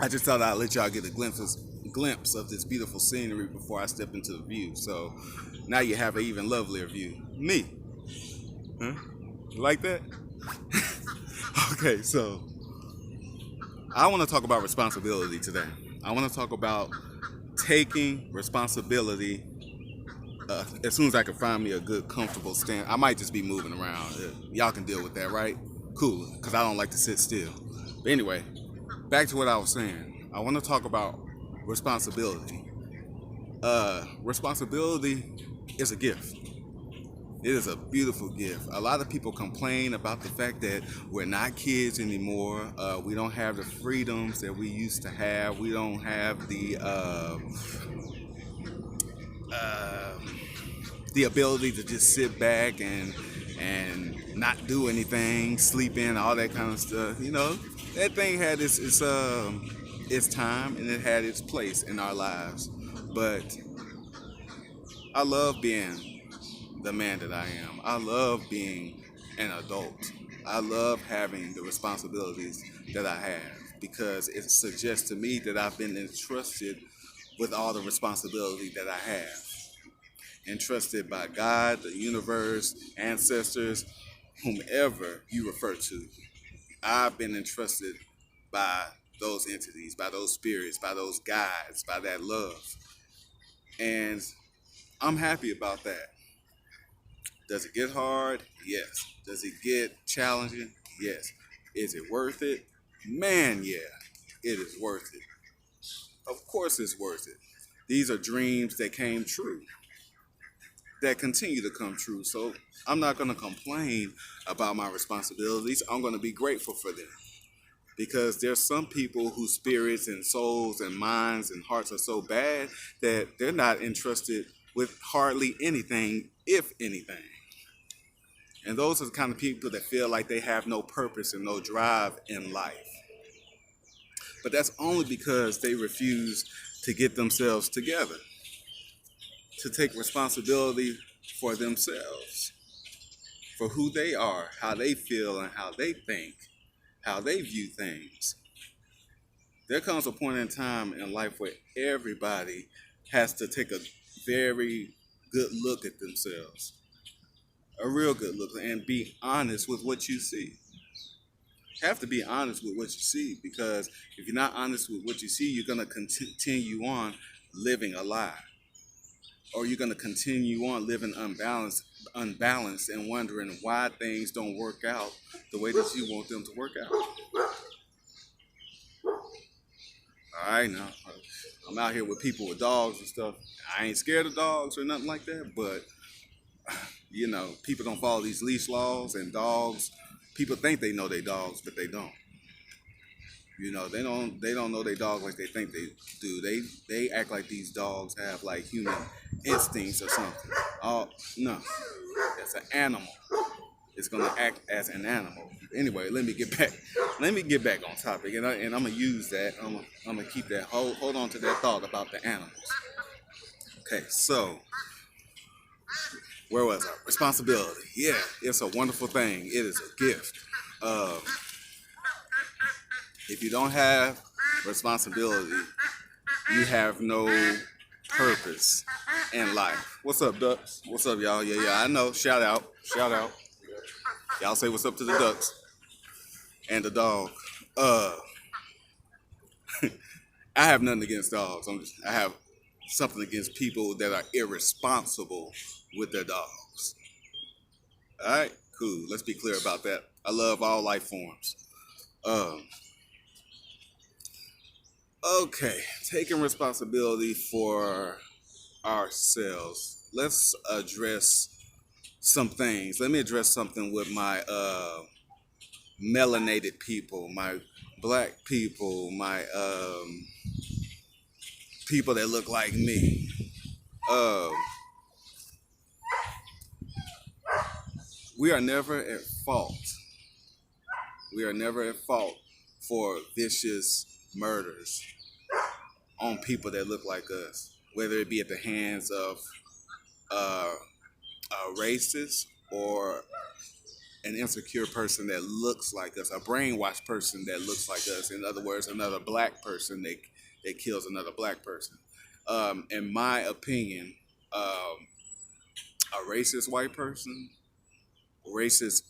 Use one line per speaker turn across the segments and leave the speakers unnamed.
I just thought I'd let y'all get a glimpse of this beautiful scenery before I step into the view. So now you have an even lovelier view. Me. Huh? You like that? Okay, so I want to talk about responsibility today. I want to talk about taking responsibility as soon as I can find me a good, comfortable stand. I might just be moving around. Y'all can deal with that, right? Cool, because I don't like to sit still. But anyway, back to what I was saying. I want to talk about responsibility. Responsibility is a gift. It is a beautiful gift. A lot of people complain about the fact that we're not kids anymore. We don't have the freedoms that we used to have. We don't have uh, the ability to just sit back and not do anything, sleep in, all that kind of stuff. You know, that thing had its time and it had its place in our lives. But I love being the man that I am. I love being an adult. I love having the responsibilities that I have because it suggests to me that I've been entrusted with all the responsibility that I have. Entrusted by God, the universe, ancestors, whomever you refer to. I've been entrusted by those entities, by those spirits, by those guides, by that love. And I'm happy about that. Does it get hard? Yes. Does it get challenging? Yes. Is it worth it? Man, yeah, it is worth it. Of course, it's worth it. These are dreams that came true, that continue to come true. So I'm not going to complain about my responsibilities. I'm going to be grateful for them because there's some people whose spirits and souls and minds and hearts are so bad that they're not entrusted with hardly anything, if anything. And those are the kind of people that feel like they have no purpose and no drive in life. But that's only because they refuse to get themselves together, to take responsibility for themselves, for who they are, how they feel, and how they think, how they view things. There comes a point in time in life where everybody has to take a very good look at themselves, a real good look, and be honest with what you see. Have to be honest with what you see because if you're not honest with what you see, you're going to continue on living a lie, or you're going to continue on living unbalanced and wondering why things don't work out the way that you want them to work out. All right, now I'm out here with people with dogs and stuff. I ain't scared of dogs or nothing like that, but you know, people don't follow these leash laws, and dogs, people think they know their dogs, but they don't. You know, they don't know their dog like they think they do. They act like these dogs have like human instincts or something. Oh no, it's an animal. It's gonna act as an animal. Anyway, let me get back. Let me get back on topic, and I'm gonna use that. I'm gonna keep that. Hold on to that thought about the animals. Okay, so where was I? Responsibility. Yeah, it's a wonderful thing. It is a gift. Um, if you don't have responsibility, you have no purpose in life. What's up, ducks? What's up, y'all? Yeah, yeah, I know. Shout out. Shout out. Y'all say what's up to the ducks and the dog. Uh, I have nothing against dogs. I have something against people that are irresponsible with their dogs. All right, cool. Let's be clear about that. I love all life forms. Um, okay, taking responsibility for ourselves. Let's address some things. Let me address something with my melanated people, my black people, my people that look like me. Um, we are never at fault. We are never at fault for vicious murders on people that look like us, whether it be at the hands of uh, a racist or an insecure person that looks like us, a brainwashed person that looks like us. In other words, another black person that kills another black person. In my opinion, a racist white person, racist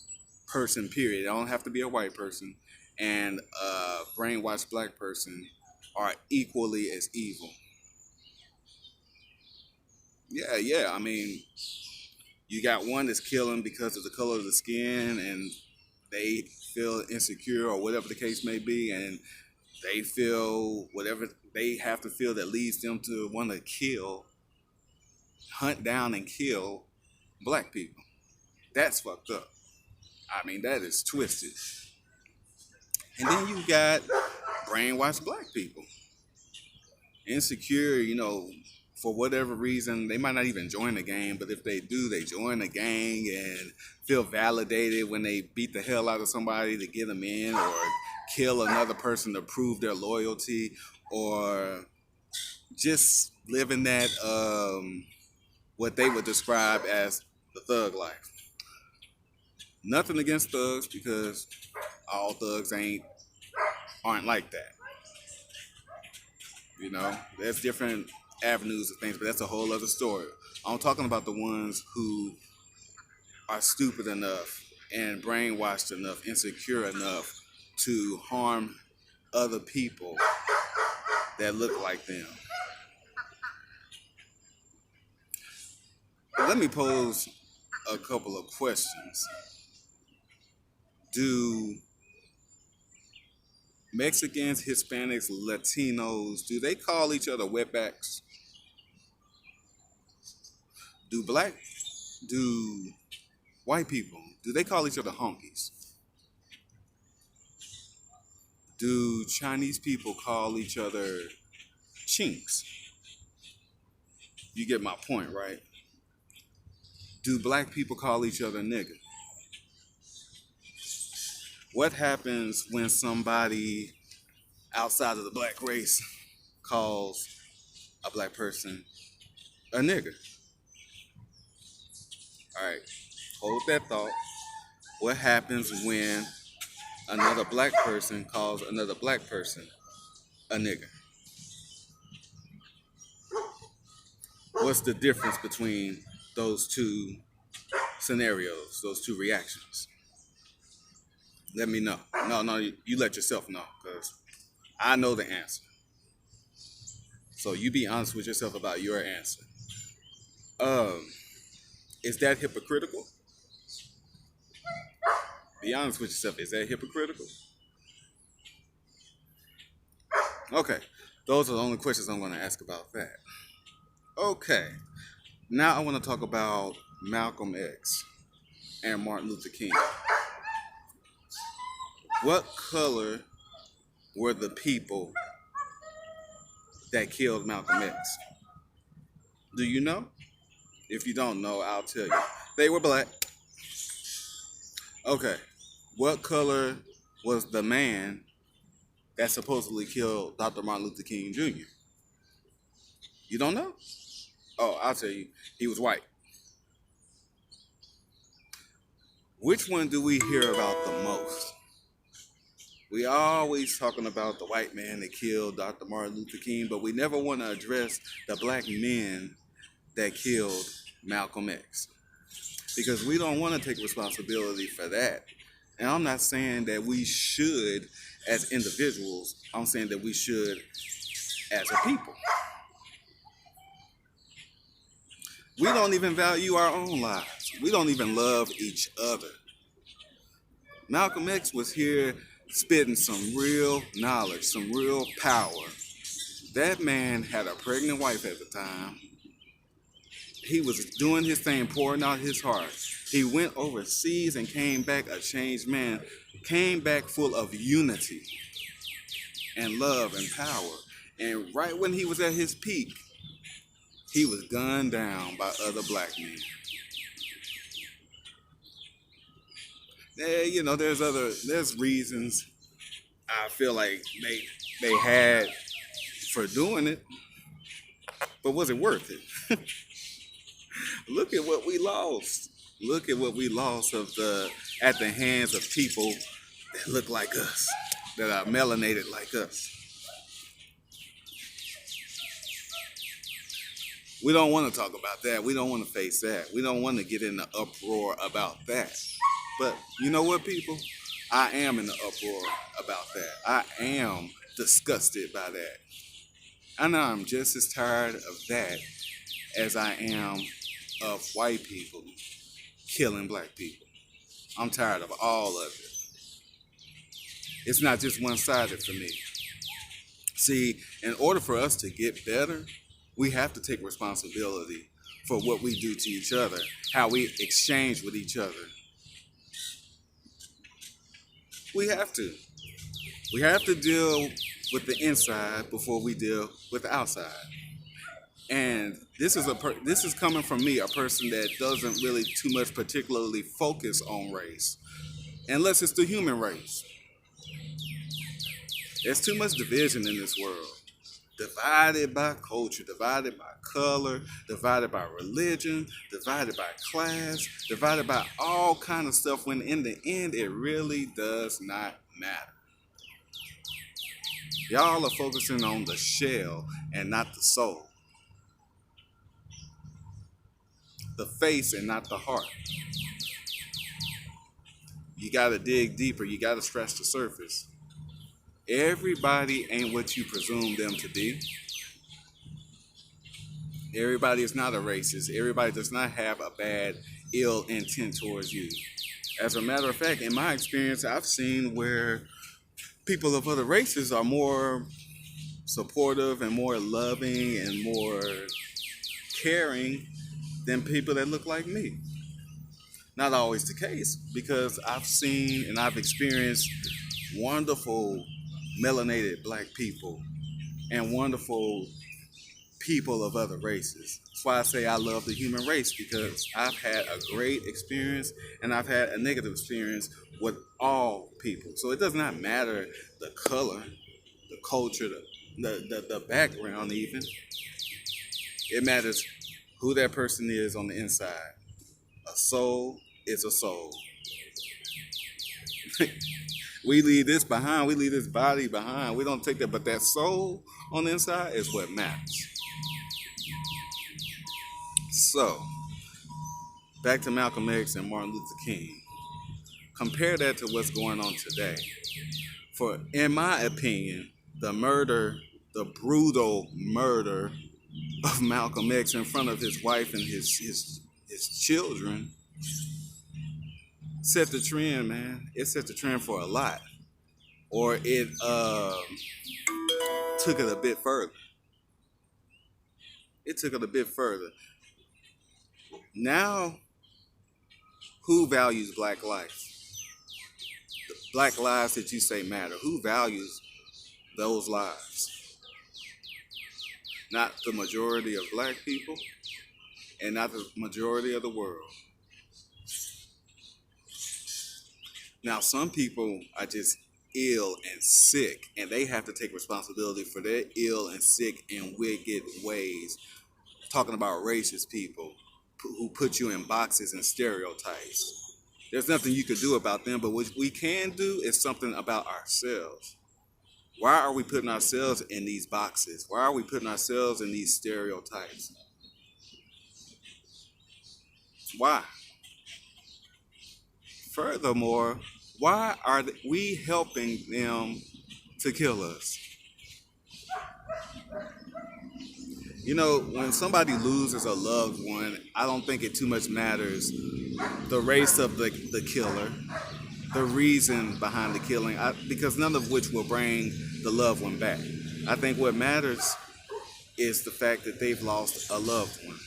person, period. It don't have to be a white person, and a brainwashed black person are equally as evil. Yeah, yeah. I mean, you got one that's killing because of the color of the skin, and they feel insecure or whatever the case may be, and they feel whatever they have to feel that leads them to want to kill, hunt down and kill black people. That's fucked up. I mean, that is twisted. And then you got brainwashed black people, insecure, for whatever reason. They might not even join the gang, but if they do, they join the gang and feel validated when they beat the hell out of somebody to get them in, or kill another person to prove their loyalty, or just living that what they would describe as the thug life. Nothing against thugs, because all thugs aren't like that. There's different avenues of things, but that's a whole other story. I'm talking about the ones who are stupid enough and brainwashed enough, insecure enough to harm other people that look like them. But let me pose a couple of questions. Do Mexicans, Hispanics, Latinos, do they call each other wetbacks? Do white people, do they call each other honkies? Do Chinese people call each other chinks? You get my point, right? Do black people call each other nigga? What happens when somebody outside of the black race calls a black person a nigger? All right, hold that thought. What happens when another black person calls another black person a nigger? What's the difference between those two scenarios, those two reactions? Let me know. No, you let yourself know, because I know the answer. So you be honest with yourself about your answer. Is that hypocritical? Be honest with yourself. Is that hypocritical? Okay. Those are the only questions I'm going to ask about that. Okay. Now I want to talk about Malcolm X and Martin Luther King. What color were the people that killed Malcolm X? Do you know? If you don't know, I'll tell you. They were black. Okay. What color was the man that supposedly killed Dr. Martin Luther King Jr.? You don't know? Oh, I'll tell you. He was white. Which one do we hear about the most? We always talking about the white man that killed Dr. Martin Luther King, but we never want to address the black men that killed Malcolm X, because we don't want to take responsibility for that. And I'm not saying that we should as individuals. I'm saying that we should as a people. We don't even value our own lives. We don't even love each other. Malcolm X was here spitting some real knowledge, some real power. That man had a pregnant wife at the time. He was doing his thing, pouring out his heart. He went overseas and came back a changed man, came back full of unity and love and power. And right when he was at his peak, he was gunned down by other black men. Yeah, there's reasons I feel like they had for doing it, but was it worth it? Look at what we lost. Look at what we lost of the at the hands of people that look like us, that are melanated like us. We don't want to talk about that. We don't want to face that. We don't want to get in the uproar about that. But you know what, people? I am in the uproar about that. I am disgusted by that. And I'm just as tired of that as I am of white people killing black people. I'm tired of all of it. It's not just one-sided for me. See, in order for us to get better, we have to take responsibility for what we do to each other, how we exchange with each other. We have to. We have to deal with the inside before we deal with the outside. And this is coming from me, a person that doesn't really too much particularly focus on race, unless it's the human race. There's too much division in this world. Divided by culture, divided by color, divided by religion, divided by class, divided by all kind of stuff, when in the end it really does not matter. Y'all are focusing on the shell and not the soul. The face and not the heart. You gotta dig deeper, you gotta scratch the surface. Everybody ain't what you presume them to be. Everybody is not a racist. Everybody does not have a bad, ill intent towards you. As a matter of fact, in my experience, I've seen where people of other races are more supportive and more loving and more caring than people that look like me. Not always the case, because I've seen and I've experienced wonderful melanated black people and wonderful people of other races. That's why I say I love the human race, because I've had a great experience and I've had a negative experience with all people. So it does not matter the color, the culture, the background even. It matters who that person is on the inside. A soul is a soul. We leave this behind. We leave this body behind. We don't take that. But that soul on the inside is what matters. So, back to Malcolm X and Martin Luther King. Compare that to what's going on today. For, in my opinion, the brutal murder of Malcolm X in front of his wife and his children set the trend, man. It set the trend for a lot. Or it took it a bit further. It took it a bit further. Now, who values black life? The black lives that you say matter. Who values those lives? Not the majority of black people and not the majority of the world. Now, some people are just ill and sick, and they have to take responsibility for their ill and sick and wicked ways. Talking about racist people who put you in boxes and stereotypes. There's nothing you could do about them, but what we can do is something about ourselves. Why are we putting ourselves in these boxes? Why are we putting ourselves in these stereotypes? Why? Furthermore, why are we helping them to kill us? You know, when somebody loses a loved one, I don't think it too much matters the race of the killer, the reason behind the killing, because none of which will bring the loved one back. I think what matters is the fact that they've lost a loved one.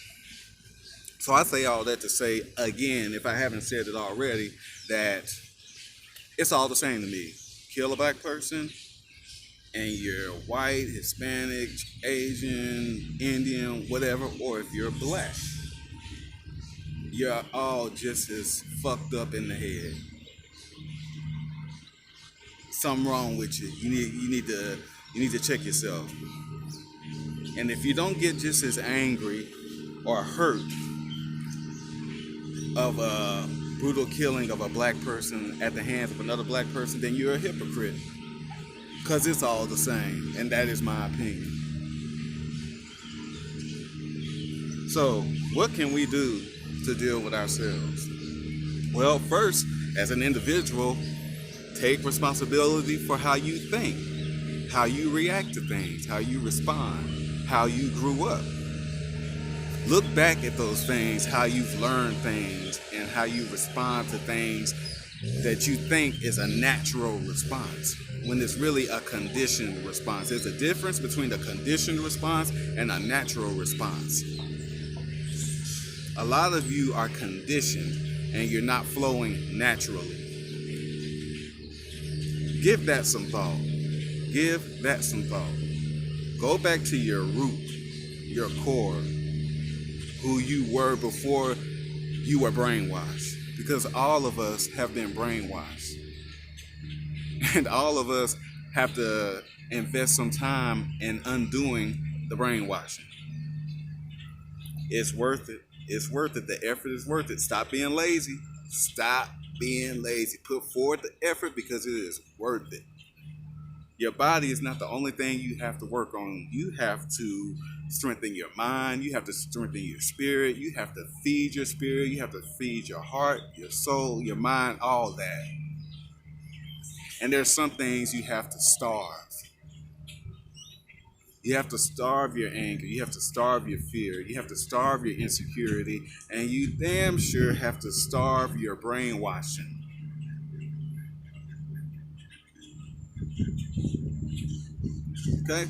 So I say all that to say, again, if I haven't said it already, that it's all the same to me. Kill a black person, and you're white, Hispanic, Asian, Indian, whatever, or if you're black, you're all just as fucked up in the head. Something wrong with you. You need to check yourself. And if you don't get just as angry or hurt of brutal killing of a black person at the hands of another black person, then you're a hypocrite. Because it's all the same. And that is my opinion. So, what can we do to deal with ourselves? Well, first, as an individual, take responsibility for how you think, how you react to things, how you respond, how you grew up. Look back at those things, how you've learned things, and how you respond to things that you think is a natural response when it's really a conditioned response. There's a difference between a conditioned response and a natural response. A lot of you are conditioned and you're not flowing naturally. Give that some thought. Give that some thought. Go back to your root, your core, who you were before you were brainwashed. Because all of us have been brainwashed. And all of us have to invest some time in undoing the brainwashing. It's worth it. It's worth it. The effort is worth it. Stop being lazy. Stop being lazy. Put forward the effort because it is worth it. Your body is not the only thing you have to work on. You have to strengthen your mind. You have to strengthen your spirit. You have to feed your spirit. You have to feed your heart, your soul, your mind, all that. And there's some things you have to starve. You have to starve your anger. You have to starve your fear. You have to starve your insecurity. And you damn sure have to starve your brainwashing. Okay?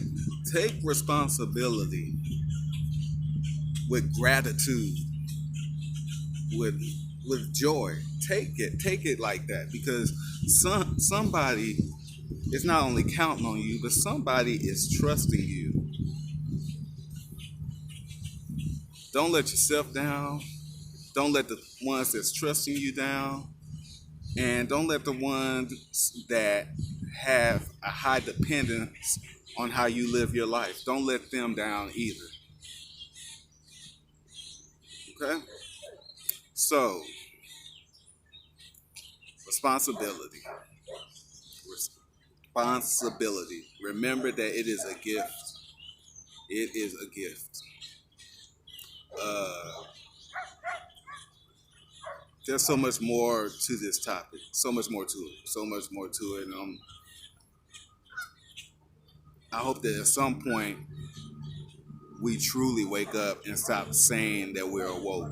Take responsibility with gratitude, with joy. Take it like that, because somebody is not only counting on you, but somebody is trusting you. Don't let yourself down. Don't let the ones that's trusting you down. And don't let the ones that have a high dependence on how you live your life, don't let them down either. Okay? So, responsibility. Responsibility. Remember that it is a gift. It is a gift. Uh, there's so much more to this topic. So much more to it. So much more to it. I hope that at some point we truly wake up and stop saying that we're awoke.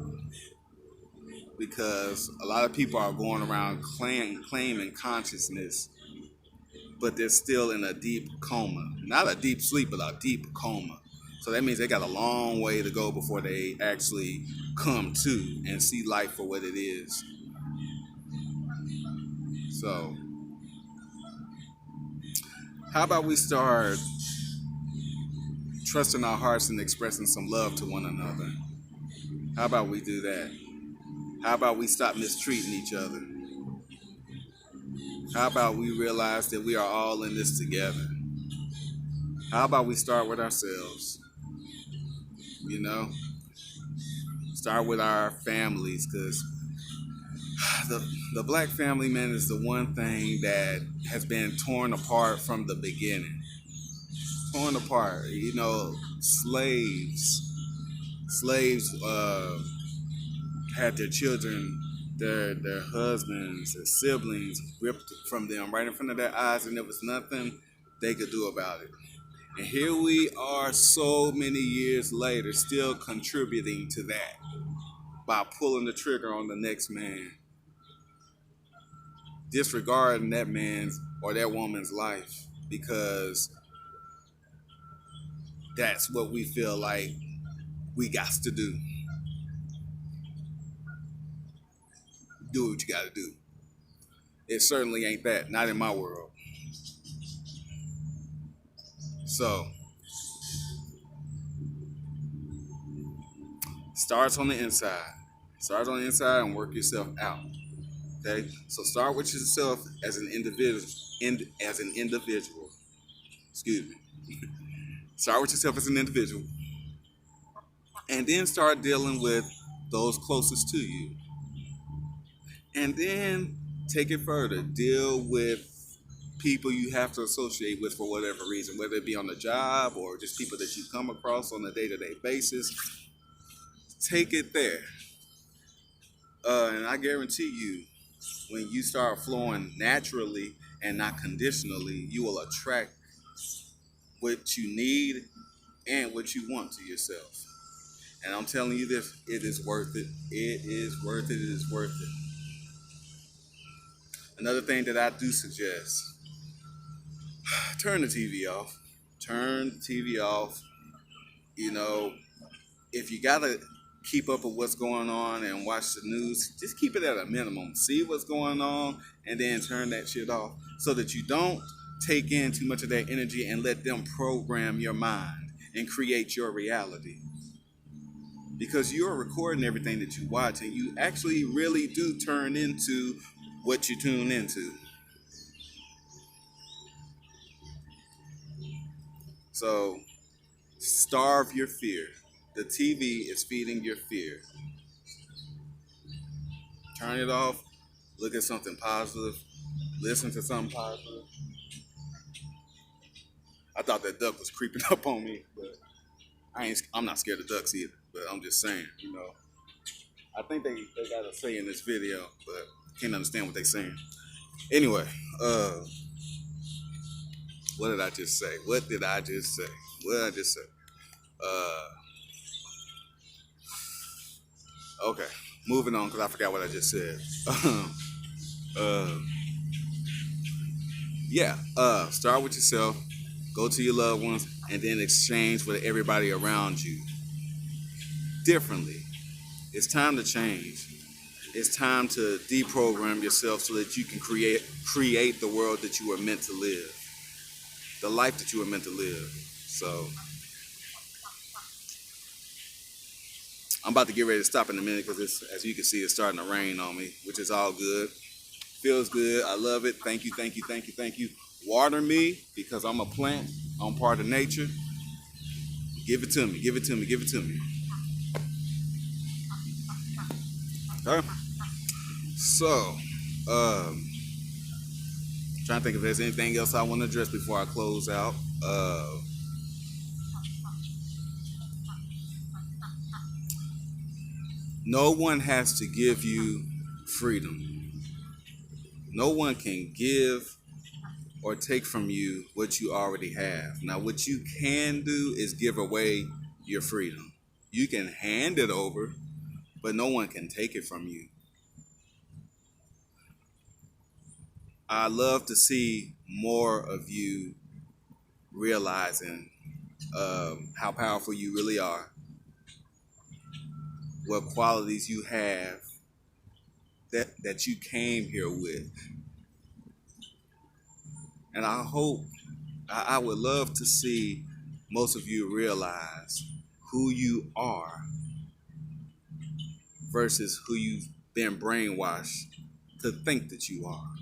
Because a lot of people are going around claiming consciousness, but they're still in a deep coma. Not a deep sleep, but a deep coma. So that means they got a long way to go before they actually come to and see life for what it is. So, how about we start trusting our hearts and expressing some love to one another? How about we do that? How about we stop mistreating each other? How about we realize that we are all in this together? How about we start with ourselves? You know? Start with our families, because the black family, man, is the one thing that has been torn apart from the beginning. Torn apart. You know, slaves had their children, their husbands, their siblings ripped from them right in front of their eyes, and there was nothing they could do about it. And here we are so many years later, still contributing to that by pulling the trigger on the next man, disregarding that man's or that woman's life, because that's what we feel like we got to do. Do what you got to do. It certainly ain't that, not in my world. So, starts on the inside. Start on the inside and work yourself out. Okay? So start with yourself as an individual. Excuse me. Start with yourself as an individual. And then start dealing with those closest to you. And then take it further. Deal with people you have to associate with for whatever reason, whether it be on the job or just people that you come across on a day-to-day basis. Take it there. And I guarantee you, when you start flowing naturally and not conditionally, you will attract what you need and what you want to yourself. And I'm telling you this, it is worth it. It is worth it. It is worth it. Another thing that I do suggest, turn the TV off. Turn the TV off. You know, if you gotta keep up with what's going on and watch the news, just keep it at a minimum. See what's going on and then turn that shit off so that you don't take in too much of that energy and let them program your mind and create your reality. Because you're recording everything that you watch and you actually really do turn into what you tune into. So starve your fear. The TV is feeding your fear. Turn it off. Look at something positive. Listen to something positive. I thought that duck was creeping up on me, but I'm not scared of ducks either. But I'm just saying, you know. I think they got a say in this video, but can't understand what they're saying. Anyway, what did I just say? What did I just say? Okay, moving on because I forgot what I just said. Start with yourself, go to your loved ones, and then exchange with everybody around you differently. It's time to change. It's time to deprogram yourself so that you can create the world that you were meant to live, the life that you were meant to live. So I'm about to get ready to stop in a minute because, as you can see, it's starting to rain on me, which is all good. Feels good. I love it. Thank you, thank you, thank you, thank you. Water me because I'm a plant. I'm part of nature. Give it to me. Give it to me. Give it to me. Okay. So, trying to think if there's anything else I want to address before I close out. No one has to give you freedom. No one can give or take from you what you already have. Now, what you can do is give away your freedom. You can hand it over, but no one can take it from you. I love to see more of you realizing how powerful you really are, what qualities you have that you came here with. And I would love to see most of you realize who you are versus who you've been brainwashed to think that you are.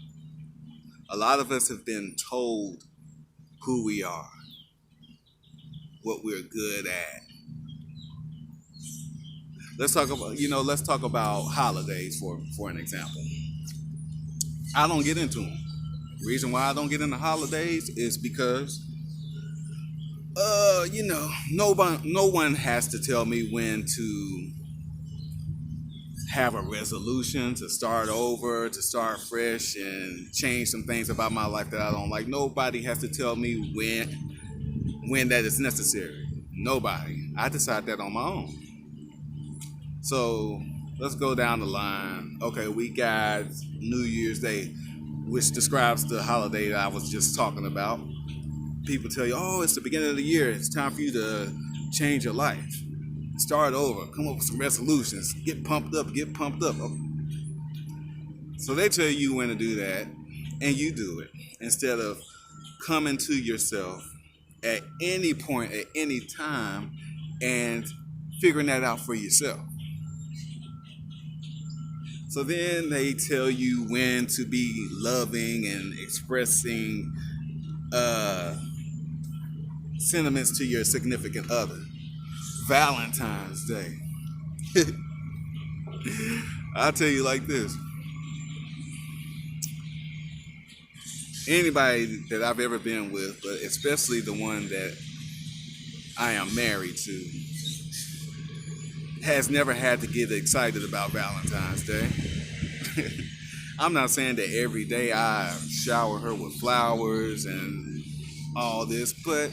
A lot of us have been told who we are, what we're good at. Let's talk about holidays for an example. I don't get into them. The reason why I don't get into holidays is because no one has to tell me when to have a resolution, to start over, to start fresh and change some things about my life that I don't like. Nobody has to tell me when that is necessary. Nobody. I decide that on my own. So let's go down the line. Okay, we got New Year's Day, which describes the holiday that I was just talking about. People tell you, oh, it's the beginning of the year. It's time for you to change your life. Start over. Come up with some resolutions. Get pumped up. So they tell you when to do that, and you do it. Instead of coming to yourself at any point, at any time, and figuring that out for yourself. So then they tell you when to be loving and expressing sentiments to your significant other. Valentine's Day. I'll tell you like this. anybody that I've ever been with, but especially the one that I am married to, has never had to get excited about Valentine's Day. I'm not saying that every day I shower her with flowers and all this, but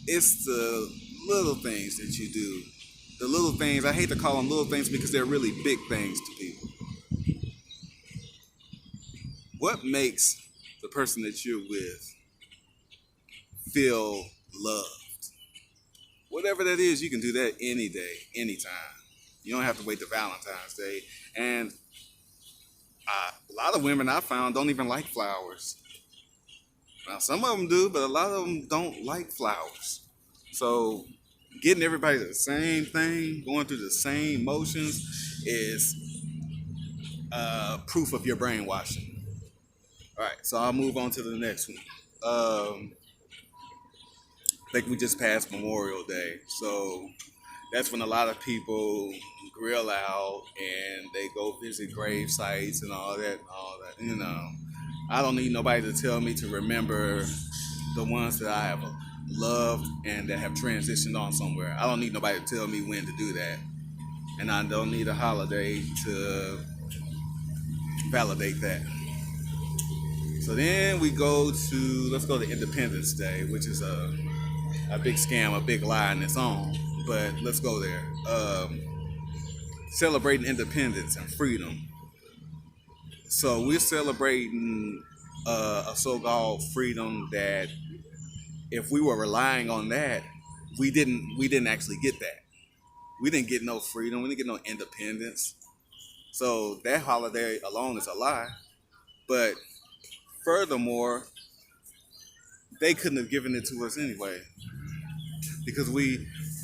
it's the little things that you do. The little things, I hate to call them little things because they're really big things to people. What makes the person that you're with feel loved? Whatever that is, you can do that any day, anytime. You don't have to wait to Valentine's Day. And a lot of women I found don't even like flowers. Now, some of them do, but a lot of them don't like flowers. So, getting everybody the same thing, going through the same motions, is proof of your brainwashing. All right, so I'll move on to the next one. I think we just passed Memorial Day, so that's when a lot of people grill out and they go visit grave sites and all that, You know, I don't need nobody to tell me to remember the ones that I have loved and that have transitioned on somewhere. I don't need nobody to tell me when to do that, and I don't need a holiday to validate that. So then we go to, let's go to Independence Day, which is a big scam, a big lie in its own. But let's go there. Celebrating independence and freedom. So we're celebrating a so-called freedom that, if we were relying on that, we didn't actually get that. We didn't get no freedom. We didn't get no independence. So that holiday alone is a lie. But furthermore, they couldn't have given it to us anyway. Because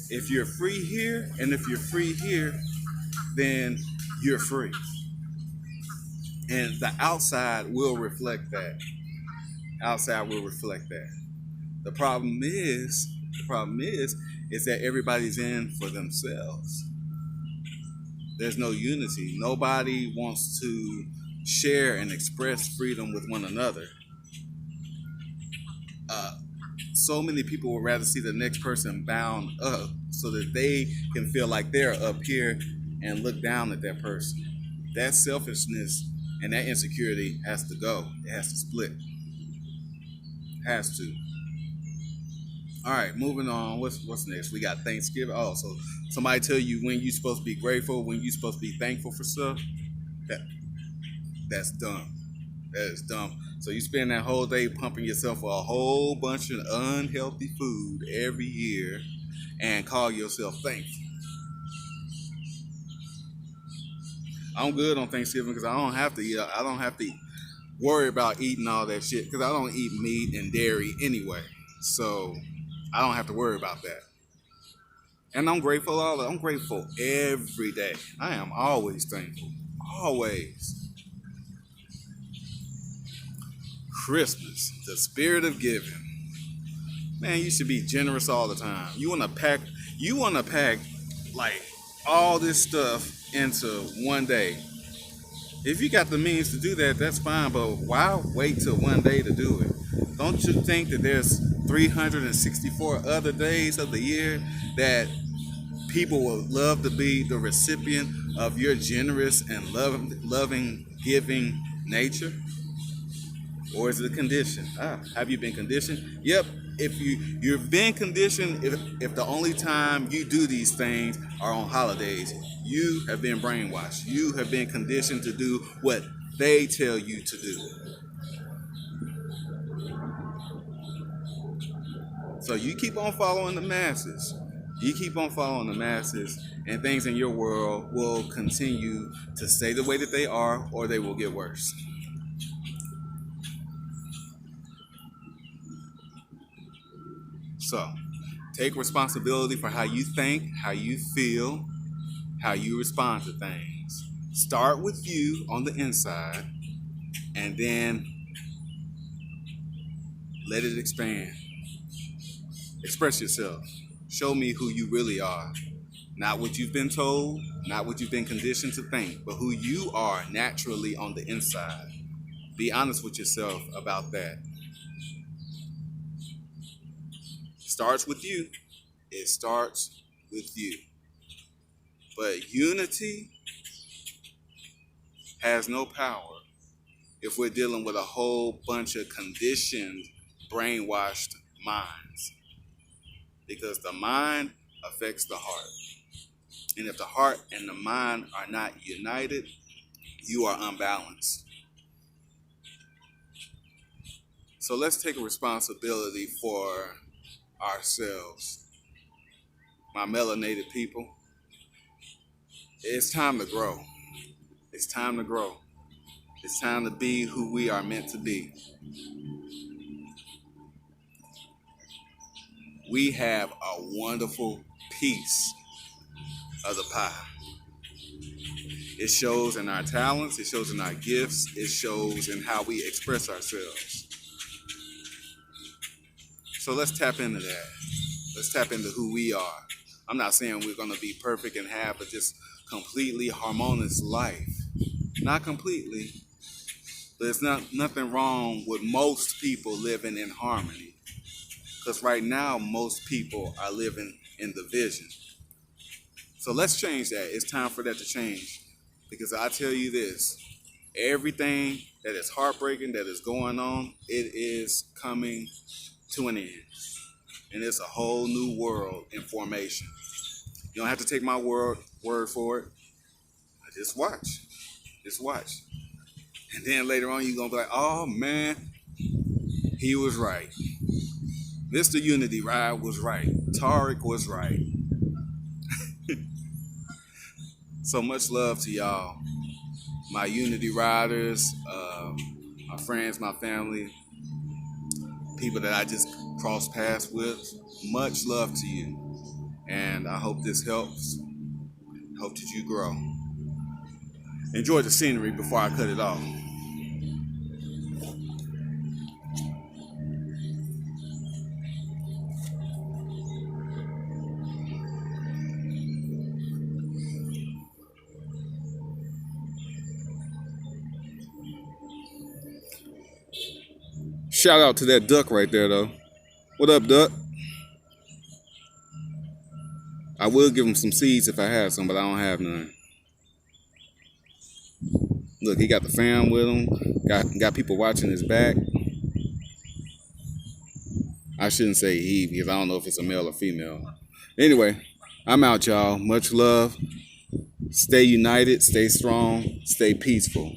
if you're free here, and if you're free here, then you're free. And the outside will reflect that. Outside will reflect that. The problem is that everybody's in for themselves. There's no unity. Nobody wants to share and express freedom with one another. So many people would rather see the next person bound up so that they can feel like they're up here and look down at that person. That selfishness and that insecurity has to go. It has to split. Has to. All right, moving on. What's next? We got Thanksgiving. Oh, so somebody tell you when you're supposed to be grateful, when you're supposed to be thankful for stuff. That's dumb. That is dumb. So you spend that whole day pumping yourself for a whole bunch of unhealthy food every year and call yourself thankful. I'm good on Thanksgiving because I don't have to worry about eating all that shit because I don't eat meat and dairy anyway. So I don't have to worry about that. And I'm grateful I'm grateful every day. I am always thankful. Always. Christmas, the spirit of giving. Man, you should be generous all the time. You wanna pack like all this stuff into one day. If you got the means to do that, that's fine, but why wait till one day to do it? Don't you think that there's 364 other days of the year that people would love to be the recipient of your generous and loving, giving nature? Or is it a condition? Have you been conditioned? Yep. If you've been conditioned, if the only time you do these things are on holidays, you have been brainwashed. You have been conditioned to do what they tell you to do. So you keep on following the masses. You keep on following the masses, and things in your world will continue to stay the way that they are, or they will get worse. So, take responsibility for how you think, how you feel, how you respond to things. Start with you on the inside, and then let it expand. Express yourself. Show me who you really are. Not what you've been told, not what you've been conditioned to think, but who you are naturally on the inside. Be honest with yourself about that. It starts with you. It starts with you. But unity has no power if we're dealing with a whole bunch of conditioned, brainwashed minds. Because the mind affects the heart. And if the heart and the mind are not united, you are unbalanced. So let's take a responsibility for ourselves. My melanated people, it's time to grow. It's time to grow. It's time to be who we are meant to be. We have a wonderful piece of the pie. It shows in our talents, it shows in our gifts, it shows in how we express ourselves. So let's tap into that. Let's tap into who we are. I'm not saying we're going to be perfect and have a just completely harmonious life. Not completely. But there's nothing wrong with most people living in harmony. Because right now, most people are living in division. So let's change that. It's time for that to change. Because I tell you this, everything that is heartbreaking, that is going on, it is coming to an end. And it's a whole new world in formation. You don't have to take my word for it. Just watch. Just watch. And then later on, you're going to be like, oh, man, he was right. Mr. Unity Ride was right. Tariq was right. So much love to y'all. My Unity Riders, my friends, my family, people that I just crossed paths with. Much love to you. And I hope this helps. Hope that you grow. Enjoy the scenery before I cut it off. Shout out to that duck right there, though. What up, duck? I will give him some seeds if I have some, but I don't have none. Look, he got the fam with him. Got people watching his back. I shouldn't say he because I don't know if it's a male or female. Anyway, I'm out, y'all. Much love. Stay united, stay strong, stay peaceful.